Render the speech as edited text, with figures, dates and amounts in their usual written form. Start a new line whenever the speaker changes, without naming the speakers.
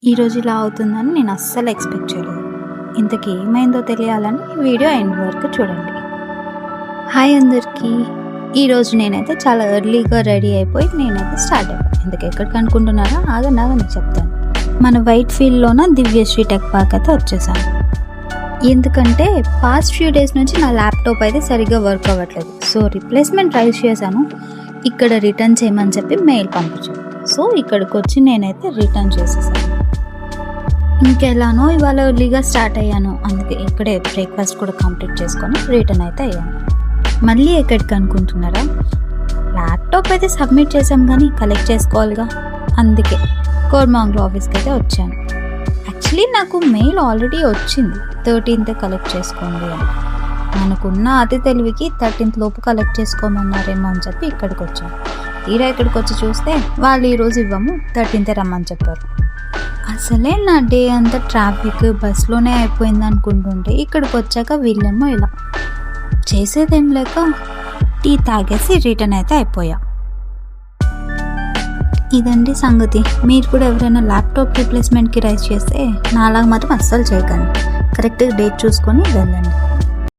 ఈరోజు ఇలా అవుతుందని నేను అస్సలు ఎక్స్పెక్ట్ చేయలేదు. ఇంతకీ ఏమైందో తెలియాలని వీడియో ఎండ్ వరకు చూడండి. హాయ్ అందరికీ. ఈరోజు నేనైతే చాలా ఎర్లీగా రెడీ అయిపోయి నేనైతే స్టార్ట్ అయిపోయాను. ఇంతకు ఎక్కడికి అనుకుంటున్నారా? ఆగని చెప్తాను. మన వైట్ ఫీల్డ్లోన దివ్యశ్రీ టెక్ పార్క్ అయితే వచ్చేసాను. ఎందుకంటే పాస్ట్ ఫ్యూ డేస్ నుంచి నా ల్యాప్టాప్ అయితే సరిగ్గా వర్క్ అవ్వట్లేదు. సో రీప్లేస్మెంట్ ట్రై చేశాను. ఇక్కడ రిటర్న్ చేయమని చెప్పి మెయిల్ పంపించాను. సో ఇక్కడికి వచ్చి నేనైతే రిటర్న్ చేసేసాను. ఇంకెలానో ఇవాళ ఎర్లీగా స్టార్ట్ అయ్యాను. అందుకే ఇక్కడే బ్రేక్ఫాస్ట్ కూడా కంప్లీట్ చేసుకొని రిటర్న్ అయితే అయ్యాను. మళ్ళీ ఎక్కడికి అనుకుంటున్నారా? ల్యాప్టాప్ అయితే సబ్మిట్ చేసాం కానీ కలెక్ట్ చేసుకోవాలిగా. అందుకే కోర్మాంగ్లో ఆఫీస్కి అయితే వచ్చాను. యాక్చువల్లీ నాకు మెయిల్ ఆల్రెడీ వచ్చింది, 13th కలెక్ట్ చేసుకోండి అని. మనకున్న అతి తెలివికి 13th లోపు కలెక్ట్ చేసుకోమన్నారేమో అని చెప్పి ఇక్కడికి వచ్చాను. తీరా ఇక్కడికి వచ్చి చూస్తే వాళ్ళు ఈరోజు ఇవ్వము, 13th రమ్మని చెప్పారు. అసలే నా డే అంతా ట్రాఫిక్ బస్లోనే అయిపోయింది అనుకుంటుంటే ఇక్కడికి వచ్చాక వీళ్ళేమో ఇలా చేసేదేం లేక టీ తాగేసి రిటర్న్ అయితే అయిపోయా. ఇదండి సంగతి. మీరు కూడా ఎవరైనా ల్యాప్టాప్ రీప్లేస్మెంట్కి రైజ్ చేస్తే నాలాగా మాత్రం అస్సలు చేయకండి. కరెక్ట్గా డేట్ చూసుకొని వెళ్ళండి.